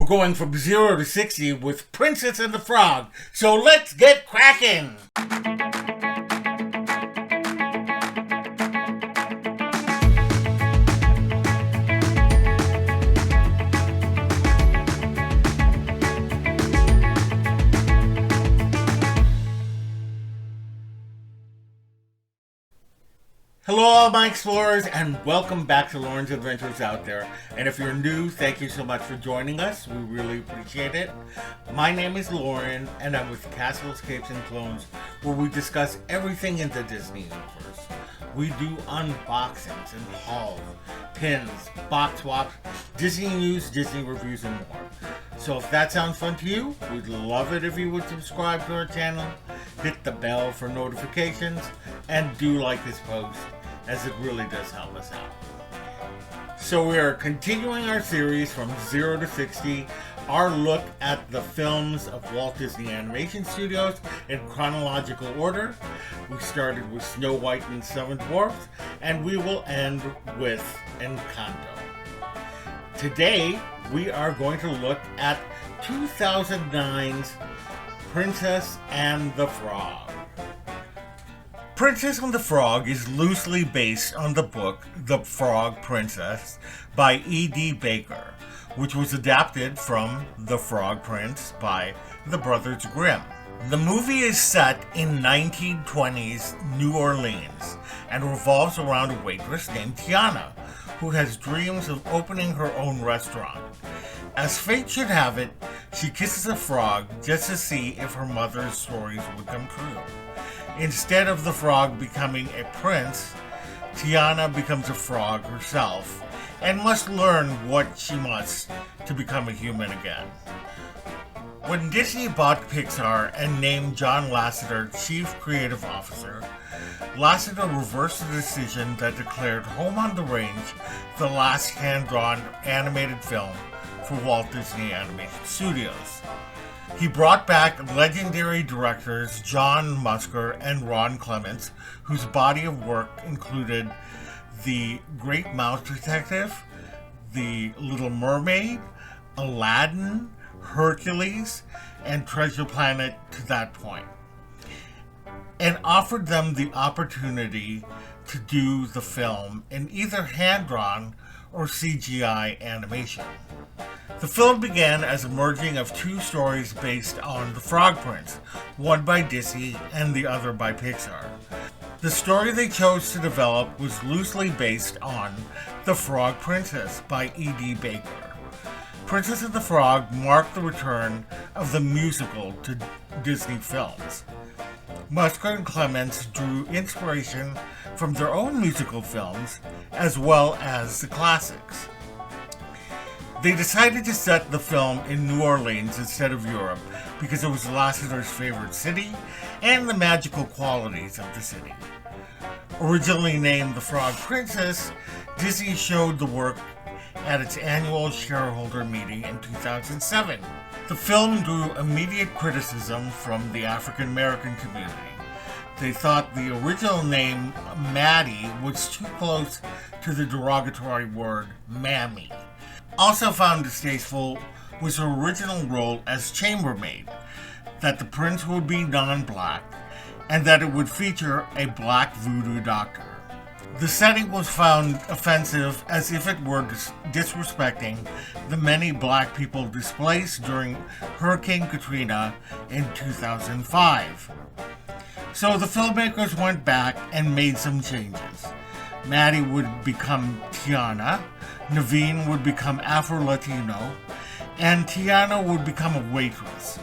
going from 0 to 60 with Princess and the Frog, so let's get cracking! Hello all my explorers, and welcome back to Loren's Adventures Out There. And if you're new, thank you so much for joining us. We really appreciate it. My name is Loren, and I'm with Castles, Capes, and Clones, where we discuss everything in the Disney universe. We do unboxings and hauls, pins, box swaps, Disney news, Disney reviews, and more. So if that sounds fun to you, we'd love it if you would subscribe to our channel, hit the bell for notifications, and do like this post, as it really does help us out. So we are continuing our series from 0 to 60, our look at the films of Walt Disney Animation Studios in chronological order. We started with Snow White and Seven Dwarfs, and we will end with Encanto. Today, we are going to look at 2009's Princess and the Frog. Princess and the Frog is loosely based on the book The Frog Princess by E.D. Baker, which was adapted from The Frog Prince by the Brothers Grimm. The movie is set in 1920s New Orleans and revolves around a waitress named Tiana, who has dreams of opening her own restaurant. As fate should have it, she kisses a frog just to see if her mother's stories would come true. Instead of the frog becoming a prince, Tiana becomes a frog herself and must learn what she must to become a human again. When Disney bought Pixar and named John Lasseter Chief Creative Officer, Lasseter reversed the decision that declared Home on the Range the last hand-drawn animated film for Walt Disney Animation Studios. He brought back legendary directors John Musker and Ron Clements, whose body of work included The Great Mouse Detective, The Little Mermaid, Aladdin, Hercules, and Treasure Planet to that point, and offered them the opportunity to do the film in either hand-drawn or CGI animation. The film began as a merging of two stories based on The Frog Prince, one by Disney and the other by Pixar. The story they chose to develop was loosely based on The Frog Princess by E.D. Baker. Princess and the Frog marked the return of the musical to Disney films. Musker and Clements drew inspiration from their own musical films as well as the classics. They decided to set the film in New Orleans instead of Europe because it was Lasseter's favorite city and the magical qualities of the city. Originally named The Frog Princess, Disney showed the work at its annual shareholder meeting in 2007. The film drew immediate criticism from the African American community. They thought the original name Maddie was too close to the derogatory word mammy. Also found distasteful was her original role as chambermaid, that the prince would be non-black, and that it would feature a black voodoo doctor. The setting was found offensive as if it were disrespecting the many black people displaced during Hurricane Katrina in 2005. So the filmmakers went back and made some changes. Maddie would become Tiana, Naveen would become Afro-Latino, and Tiana would become a waitress.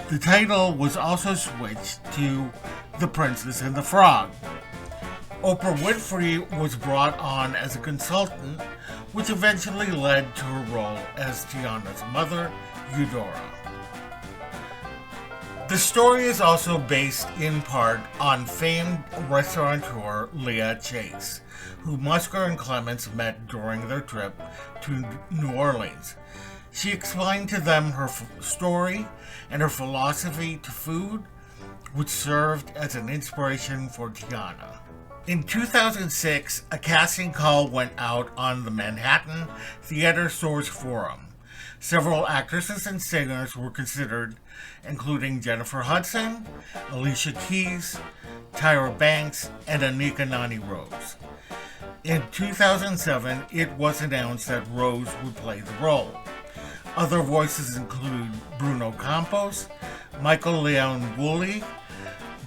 The title was also switched to The Princess and the Frog. Oprah Winfrey was brought on as a consultant, which eventually led to her role as Tiana's mother, Eudora. The story is also based in part on famed restaurateur Leah Chase, who Musker and Clements met during their trip to New Orleans. She explained to them her story and her philosophy to food, which served as an inspiration for Tiana. In 2006, a casting call went out on the Manhattan Theater Source Forum. Several actresses and singers were considered, including Jennifer Hudson, Alicia Keys, Tyra Banks, and Anika Noni Rose. In 2007, it was announced that Rose would play the role. Other voices include Bruno Campos, Michael Leon Woolley,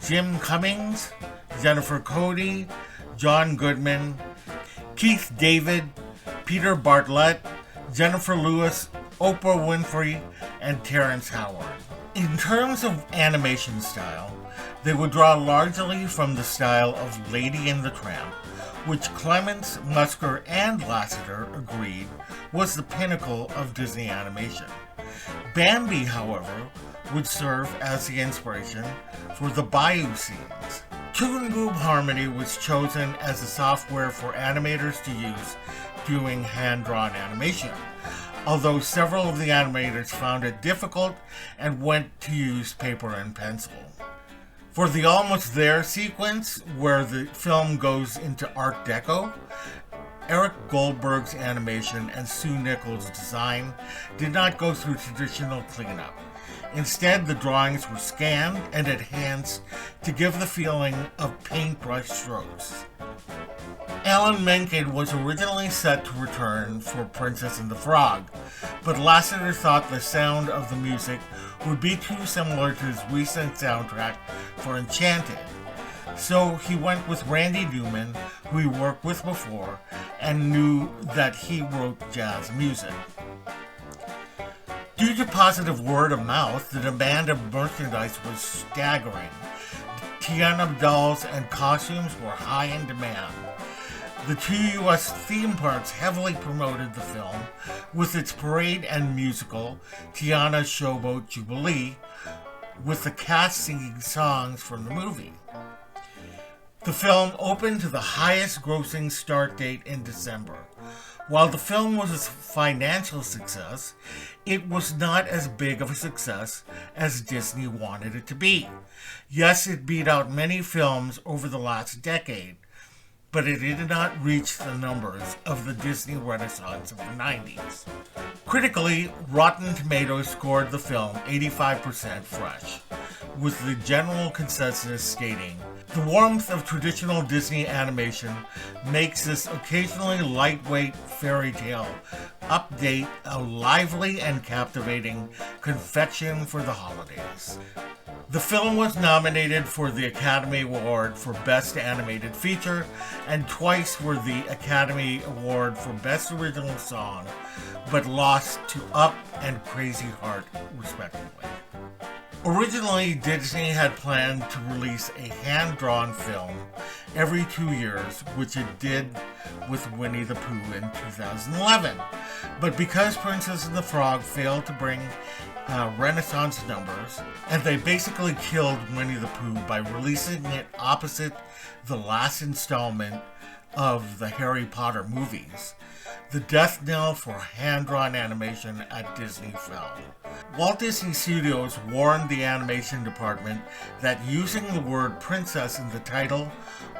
Jim Cummings, Jennifer Cody, John Goodman, Keith David, Peter Bartlett, Jennifer Lewis, Oprah Winfrey, and Terrence Howard. In terms of animation style, they would draw largely from the style of Lady and the Tramp, which Clements, Musker, and Lasseter agreed was the pinnacle of Disney animation. Bambi, however, would serve as the inspiration for the Bayou scenes. Toon Boom Harmony was chosen as the software for animators to use doing hand-drawn animation, although several of the animators found it difficult and went to use paper and pencil. For the Almost There sequence, where the film goes into Art Deco, Eric Goldberg's animation and Sue Nichols' design did not go through traditional cleanup. Instead, the drawings were scanned and enhanced to give the feeling of paintbrush strokes. Alan Menken was originally set to return for Princess and the Frog, but Lasseter thought the sound of the music would be too similar to his recent soundtrack for Enchanted. So he went with Randy Newman, who he worked with before, and knew that he wrote jazz music. Due to positive word of mouth, the demand of merchandise was staggering. Tiana dolls and costumes were high in demand. The two U.S. theme parks heavily promoted the film with its parade and musical, Tiana's Showboat Jubilee, with the cast singing songs from the movie. The film opened to the highest grossing start date in December. While the film was a financial success, it was not as big of a success as Disney wanted it to be. Yes, it beat out many films over the last decade, but it did not reach the numbers of the Disney Renaissance of the 90s. Critically, Rotten Tomatoes scored the film 85% fresh, with the general consensus stating, "The warmth of traditional Disney animation makes this occasionally lightweight fairy tale update a lively and captivating confection for the holidays." The film was nominated for the Academy Award for Best Animated Feature and twice for the Academy Award for Best Original Song, but lost to Up and Crazy Heart, respectively. Originally, Disney had planned to release a hand-drawn film every 2 years, which it did with Winnie the Pooh in 2011. But because Princess and the Frog failed to bring Renaissance numbers, and they basically killed Winnie the Pooh by releasing it opposite the last installment of the Harry Potter movies, the death knell for hand-drawn animation at Disney fell. Walt Disney Studios warned the animation department that using the word princess in the title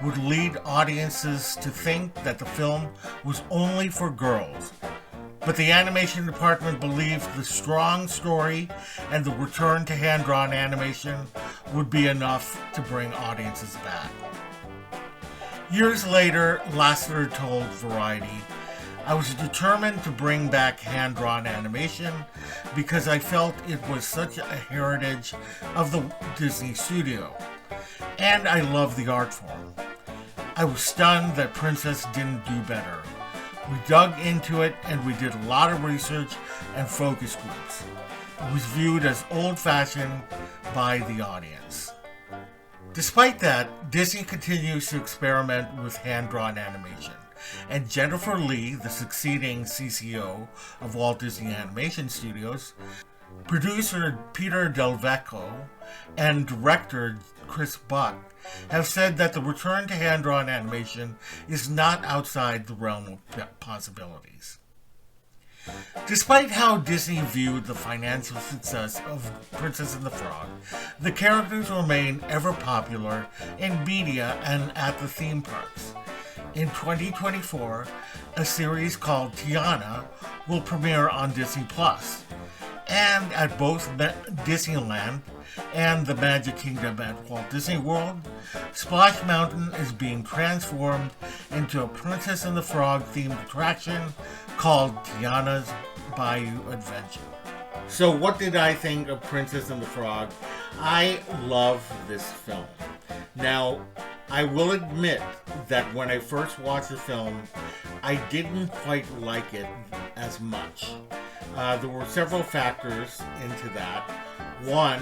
would lead audiences to think that the film was only for girls. But the animation department believed the strong story and the return to hand-drawn animation would be enough to bring audiences back. Years later, Lasseter told Variety, "I was determined to bring back hand-drawn animation because I felt it was such a heritage of the Disney studio, and I love the art form. I was stunned that Princess didn't do better. We dug into it and we did a lot of research and focus groups. It was viewed as old-fashioned by the audience." Despite that, Disney continues to experiment with hand-drawn animation, and Jennifer Lee, the succeeding CCO of Walt Disney Animation Studios, producer Peter Del Vecchio, and director Chris Buck have said that the return to hand-drawn animation is not outside the realm of possibilities. Despite how Disney viewed the financial success of Princess and the Frog, the characters remain ever popular in media and at the theme parks. In 2024, a series called Tiana will premiere on Disney Plus, and at both Disneyland and the Magic Kingdom at Walt Disney World, Splash Mountain is being transformed into a Princess and the Frog themed attraction called Tiana's Bayou Adventure. So what did I think of Princess and the Frog? I love this film. Now, I will admit that when I first watched the film, I didn't quite like it as much. There were several factors into that. One,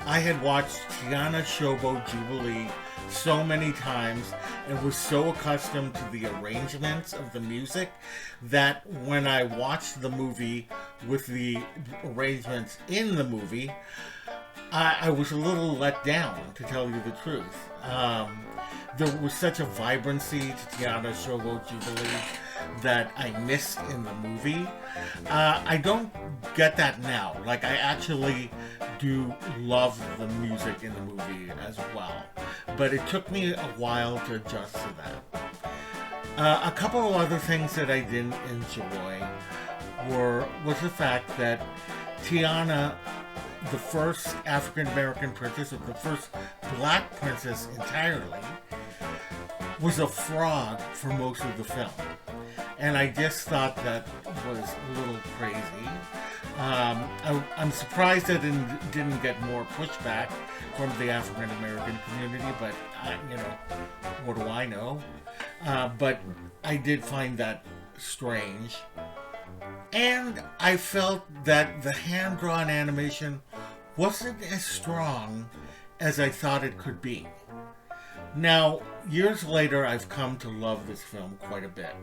I had watched Tiana Showboat Jubilee so many times and was so accustomed to the arrangements of the music that when I watched the movie with the arrangements in the movie, I was a little let down, to tell you the truth. There was such a vibrancy to Tiana Showboat Jubilee that I missed in the movie. I don't get that now. Like, I actually do love the music in the movie as well. But it took me a while to adjust to that. A couple of other things that I didn't enjoy was the fact that Tiana, the first African American princess, or the first black princess entirely, was a frog for most of the film. And I just thought that was a little crazy. I'm surprised that it didn't get more pushback from the African American community, but what do I know? But I did find that strange. And I felt that the hand-drawn animation wasn't as strong as I thought it could be. Now, years later, I've come to love this film quite a bit,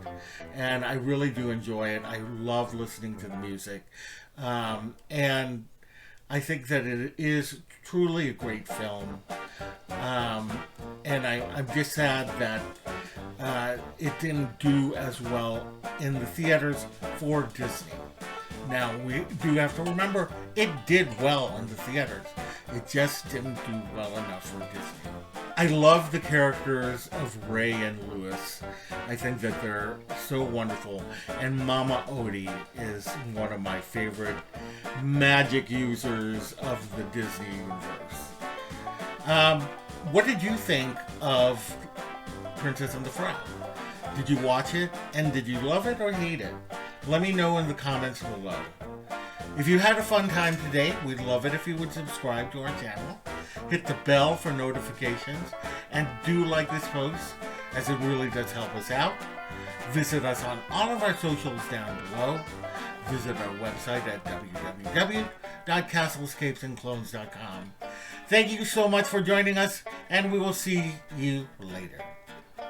and I really do enjoy it. I love listening to the music, and I think that it is truly a great film, and I'm just sad that it didn't do as well in the theaters for Disney. Now, we do have to remember, it did well in the theaters. It just didn't do well enough for Disney. I love the characters of Ray and Louis. I think that they're so wonderful. And Mama Odie is one of my favorite magic users of the Disney universe. What did you think of Princess and the Frog? Did you watch it? And did you love it or hate it? Let me know in the comments below. If you had a fun time today, we'd love it if you would subscribe to our channel, hit the bell for notifications, and do like this post, as it really does help us out. Visit us on all of our socials down below. Visit our website at www.castlescapesandclones.com. Thank you so much for joining us, and we will see you later.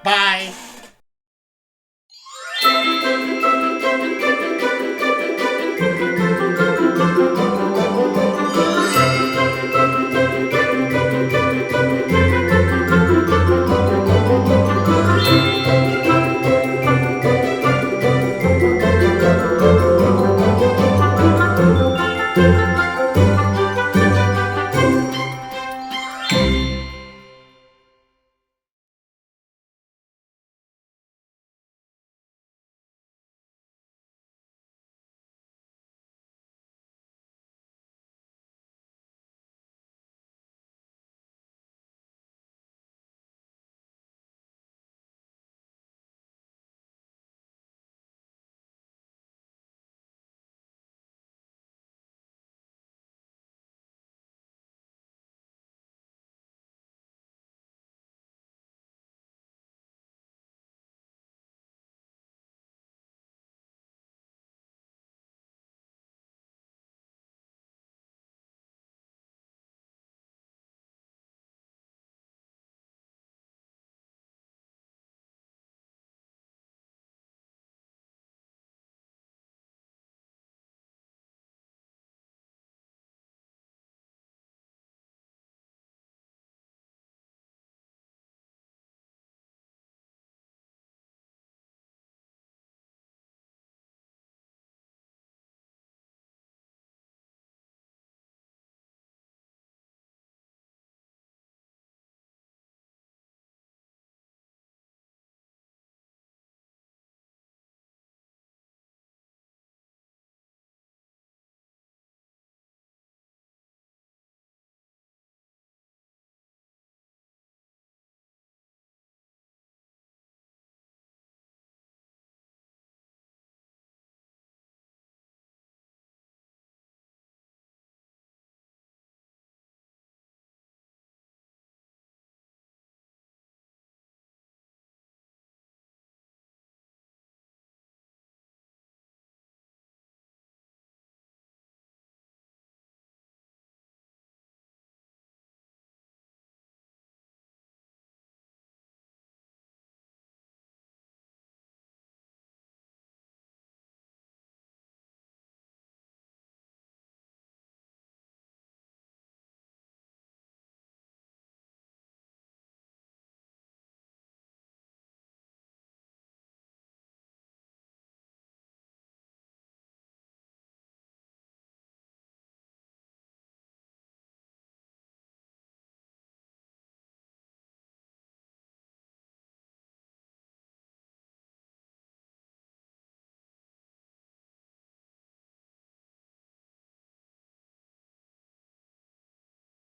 Bye!